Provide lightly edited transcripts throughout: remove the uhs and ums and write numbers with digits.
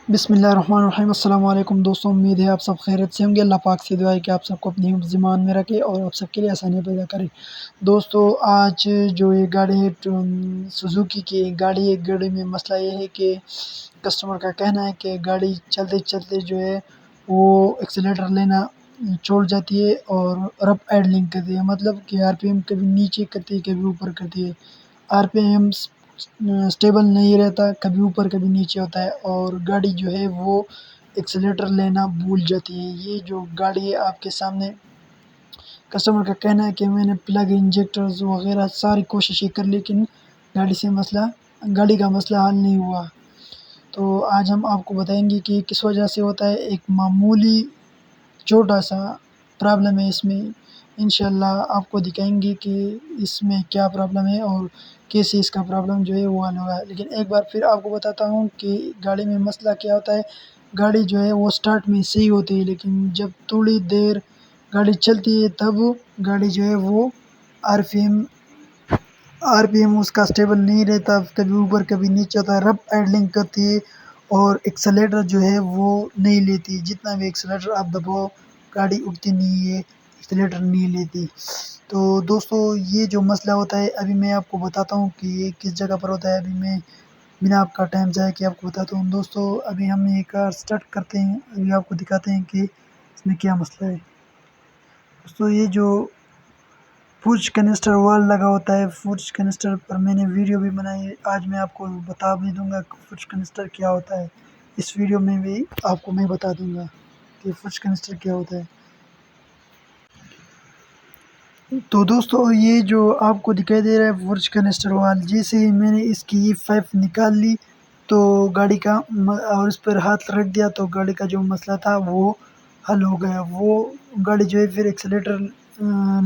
بسم اللہ الرحمن الرحیم۔ السلام علیکم دوستوں، امید ہے آپ سب خیریت سے ہوں گے۔ اللہ پاک سے دعا ہے کہ آپ سب کو اپنی حفظ ایمان میں رکھے اور آپ سب کے لیے آسانیاں پیدا کرے۔ دوستوں، آج جو یہ گاڑی ہے سوزوکی کی گاڑی ہے، گاڑی میں مسئلہ یہ ہے کہ کسٹمر کا کہنا ہے کہ گاڑی چلتے چلتے جو ہے وہ ایکسیلیٹر لینا چھوڑ جاتی ہے اور رف ایڈلنگ کرتی ہے، مطلب کہ آر پی ایم کبھی نیچے کرتی ہے کبھی اوپر کرتی ہے۔ آر پی ایم اسٹیبل نہیں رہتا، کبھی اوپر کبھی نیچے ہوتا ہے اور گاڑی جو ہے وہ ایکسیلیٹر لینا بھول جاتی ہے۔ یہ جو گاڑی ہے آپ کے سامنے، کسٹمر کا کہنا ہے کہ میں نے پلگ انجیکٹرز وغیرہ ساری کوششیں کر لیکن گاڑی کا مسئلہ حل نہیں ہوا۔ تو آج ہم آپ کو بتائیں گے کہ کس وجہ سے ہوتا ہے۔ ایک معمولی چھوٹا سا پرابلم ہے اس میں، انشاءاللہ آپ کو دکھائیں گے کہ اس میں کیا پرابلم ہے اور کیسے اس کا پرابلم جو ہے وہ حل ہوگا۔ لیکن ایک بار پھر آپ کو بتاتا ہوں کہ گاڑی میں مسئلہ کیا ہوتا ہے۔ گاڑی جو ہے وہ سٹارٹ میں صحیح ہوتی ہے، لیکن جب تھوڑی دیر گاڑی چلتی ہے تب گاڑی جو ہے وہ آر پی ایم اس کا اسٹیبل نہیں رہتا، کبھی اوپر کبھی نیچے ہوتا ہے، رف ایڈلنگ کرتی ہے اور ایکسیلیٹر جو ہے وہ نہیں لیتی۔ جتنا بھی ایکسیلیٹر آپ دباؤ گاڑی اٹھتی نہیں ہے، ایکسیلیٹر نہیں لیتی۔ تو دوستو، یہ جو مسئلہ ہوتا ہے ابھی میں آپ کو بتاتا ہوں کہ یہ کس جگہ پر ہوتا ہے۔ ابھی میں بنا آپ کا ٹائم ضائع کیا آپ کو بتاتا ہوں۔ دوستو، ابھی ہم یہ کار سٹارٹ کرتے ہیں، ابھی آپ کو دکھاتے ہیں کہ اس میں کیا مسئلہ ہے۔ دوستو، یہ جو پرج کینسٹر وال لگا ہوتا ہے، پرج کینسٹر پر میں نے ویڈیو بھی بنائی ہے، آج میں آپ کو بتا بھی دوں گا کہ پرج کینسٹر کیا ہوتا ہے۔ اس ویڈیو میں بھی آپ کو میں بتا دوں گا کہ پرج کینسٹر کیا ہوتا ہے۔ تو دوستو، یہ جو آپ کو دکھائی دے رہا ہے پرج کینسٹر وال، جیسے ہی میں نے اس کی یہ پائپ نکال لی تو گاڑی کا اور اس پر ہاتھ رکھ دیا تو گاڑی کا جو مسئلہ تھا وہ حل ہو گیا۔ وہ گاڑی جو ہے پھر ایکسیلیٹر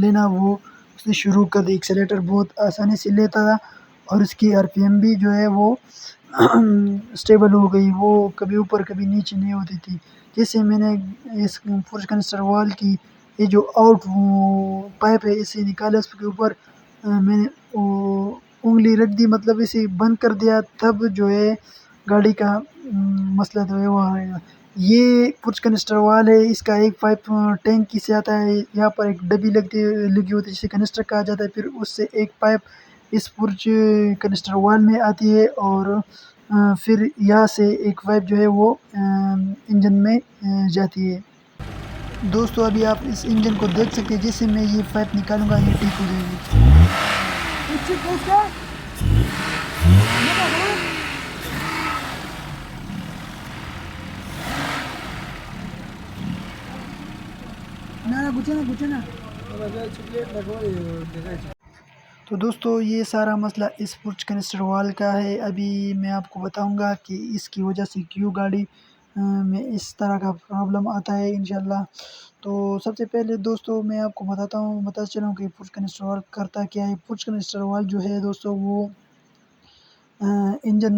لینا وہ اس نے شروع کر دی۔ ایکسیلیٹر بہت آسانی سے لیتا تھا اور اس کی آر پی ایم بھی جو ہے وہ اسٹیبل ہو گئی، وہ کبھی اوپر کبھی نیچے نہیں ہوتی تھی۔ جیسے میں نے اس پرج کینسٹر وال کی یہ جو آؤٹ پائپ ہے اسے نکالا، اس کے اوپر میں نے انگلی رکھ دی، مطلب اسے بند کر دیا، تب جو ہے گاڑی کا مسئلہ جو ہے وہ آئے گا۔ یہ پرج کینسٹر وال ہے، اس کا ایک پائپ ٹینکی سے آتا ہے، یہاں پر ایک ڈبی لگی ہوتی ہے جسے کنسٹر کہا جاتا ہے، پھر اس سے ایک پائپ اس پرج کینسٹر وال میں آتی ہے اور پھر یہاں سے ایک پائپ جو ہے وہ انجن میں جاتی ہے۔ دوستو، ابھی آپ اس انجن کو دیکھ سکتے ہیں، جیسے میں یہ پائپ نکالوں گا یہ ٹھیک ہو جائے گی۔ تو دوستو، یہ سارا مسئلہ اس پرج کینسٹر وال کا ہے۔ ابھی میں آپ کو بتاؤں گا کہ اس کی وجہ سے کیوں گاڑی میں اس طرح کا پرابلم آتا ہے انشاءاللہ۔ تو سب سے پہلے دوستو میں آپ کو بتا چلوں کہ پرج کینسٹر وال کرتا کیا ہے۔ پرج کینسٹر وال جو ہے دوستو وہ انجن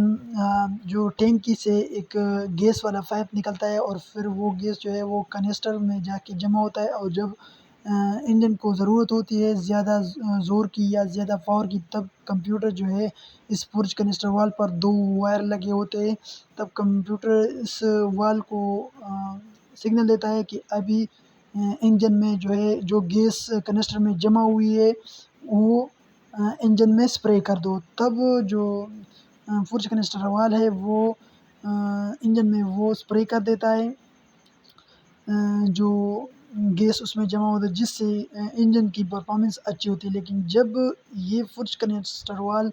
جو ٹینکی سے ایک گیس والا پائپ نکلتا ہے اور پھر وہ گیس جو ہے وہ کینسٹر میں جا کے جمع ہوتا ہے، اور جب انجن کو ضرورت ہوتی ہے زیادہ زور کی یا زیادہ پاور کی، تب کمپیوٹر جو ہے اس پرج کینسٹر وال پر دو وائر لگے ہوتے ہیں، تب کمپیوٹر اس وال کو سگنل دیتا ہے کہ ابھی انجن میں جو ہے جو گیس کینسٹر میں جمع ہوئی ہے وہ انجن میں سپرے کر دو۔ تب جو پرج کینسٹر وال ہے وہ انجن میں وہ سپرے کر دیتا ہے جو گیس اس میں جمع ہوتا ہے، جس سے انجن کی پرفارمنس اچھی ہوتی ہے۔ لیکن جب یہ پرج کینسٹر وال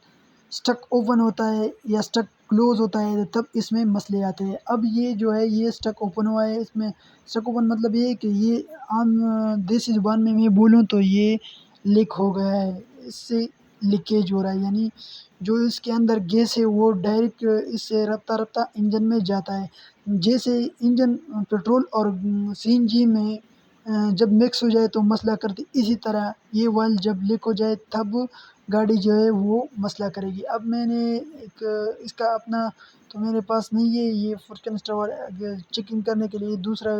سٹک اوپن ہوتا ہے یا سٹک کلوز ہوتا ہے تب اس میں مسئلے آتے ہیں۔ اب یہ جو ہے یہ سٹک اوپن ہوا ہے، اس میں سٹک اوپن مطلب یہ ہے کہ یہ عام دیسی زبان میں بولوں تو یہ لیک ہو گیا ہے، اس سے لیکیج ہو رہا ہے، یعنی جو اس کے اندر گیس ہے وہ ڈائریکٹ اس سے رفتہ رفتہ انجن میں جاتا ہے۔ جیسے انجن پیٹرول اور سی این جی میں جب مکس ہو جائے تو مسئلہ کرتی، اسی طرح یہ وال جب لیک ہو جائے تب گاڑی جو ہے وہ مسئلہ کرے گی۔ اب میں نے ایک اس کا اپنا تو میرے پاس نہیں ہے یہ پرج کینسٹر وال چیکنگ کرنے کے لیے، دوسرا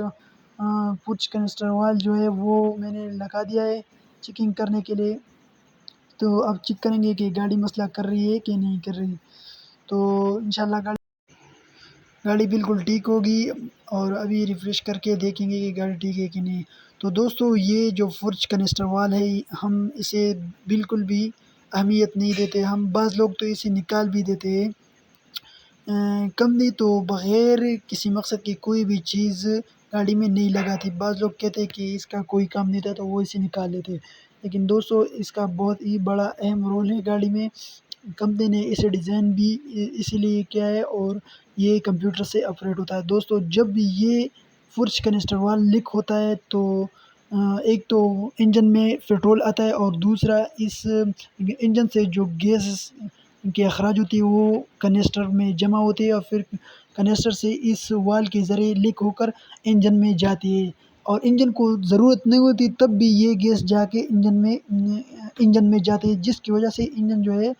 پرج کینسٹر وال جو ہے وہ میں نے لگا دیا ہے چیکنگ کرنے کے لیے۔ تو اب چیک کریں گے کہ گاڑی مسئلہ کر رہی ہے کہ نہیں کر رہی۔ تو انشاءاللہ گاڑی بالکل ٹھیک ہوگی، اور ابھی ریفریش کر کے دیکھیں گے کہ گاڑی ٹھیک ہے کہ نہیں۔ تو دوستو یہ جو فرج کنسٹر وال ہے ہم اسے بالکل بھی اہمیت نہیں دیتے، ہم بعض لوگ تو اسے نکال بھی دیتے ہیں۔ کمپنی تو بغیر کسی مقصد کی کوئی بھی چیز گاڑی میں نہیں لگاتی، بعض لوگ کہتے ہیں کہ اس کا کوئی کام نہیں تھا تو وہ اسے نکال لیتے، لیکن دوستو اس کا بہت ہی بڑا اہم رول ہے گاڑی میں۔ کمپنی نے اسے ڈیزائن بھی اسی لیے کیا ہے، اور یہ کمپیوٹر سے آپریٹ ہوتا ہے۔ دوستو جب بھی یہ فرج کنسٹر وال لیک ہوتا ہے تو ایک تو انجن میں پٹرول آتا ہے، اور دوسرا اس انجن سے جو گیس کے اخراج ہوتی ہے وہ کنسٹر میں جمع ہوتی ہے، اور پھر کنسٹر سے اس وال کے ذریعے لیک ہو کر انجن میں جاتی ہے، اور انجن کو ضرورت نہیں ہوتی تب بھی یہ گیس جا کے انجن میں جاتی ہے، جس کی وجہ سے انجن جو ہے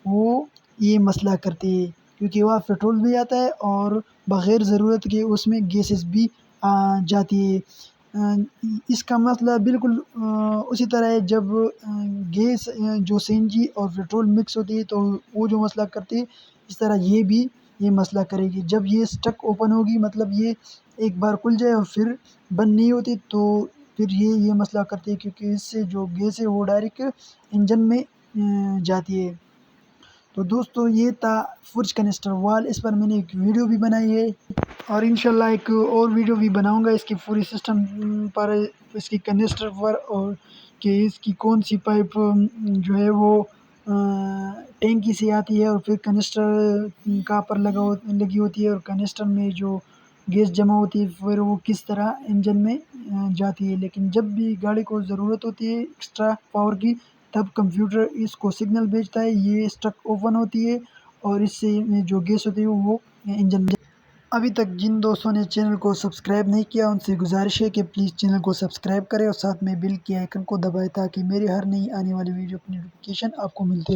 وہ یہ مسئلہ کرتی ہے، کیونکہ وہاں پٹرول بھی آتا ہے اور بغیر ضرورت کے اس میں گیسز بھی جاتی ہے۔ اس کا مسئلہ بالکل اسی طرح ہے، جب گیس جو سی این جی اور پٹرول مکس ہوتی ہے تو وہ جو مسئلہ کرتی ہے، اس طرح یہ بھی یہ مسئلہ کرے گی۔ جب یہ اسٹک اوپن ہوگی، مطلب یہ ایک بار کھل جائے اور پھر بند نہیں ہوتی، تو پھر یہ مسئلہ کرتی ہے، کیونکہ اس سے جو گیس ہے وہ ڈائریکٹ انجن میں جاتی ہے۔ تو دوستو یہ تھا فرج کنسٹر وال، اس پر میں نے ایک ویڈیو بھی بنائی ہے، اور انشاءاللہ ایک اور ویڈیو بھی بناؤں گا اس کی پوری سسٹم پر، اس کی کنسٹر پر، اور کہ اس کی کون سی پائپ جو ہے وہ ٹینکی سے آتی ہے اور پھر کنسٹر کا پر لگی ہوتی ہے، اور کنسٹر میں جو گیس جمع ہوتی ہے پھر وہ کس طرح انجن میں جاتی ہے۔ لیکن جب بھی گاڑی کو ضرورت ہوتی ہے ایکسٹرا پاور کی، تب کمپیوٹر اس کو سگنل بھیجتا ہے، یہ اسٹک اوپن ہوتی ہے، اور اس سے جو گیس ہوتی ہے وہ انجن میں ابھی تک جن دوستوں نے چینل کو سبسکرائب نہیں کیا ان سے گزارش ہے کہ پلیز چینل کو سبسکرائب کریں، اور ساتھ میں بیل کے آئیکن کو دبائیں تاکہ میری ہر نئی آنے والی ویڈیو کی نوٹیفیکیشن آپ کو ملتی رہے۔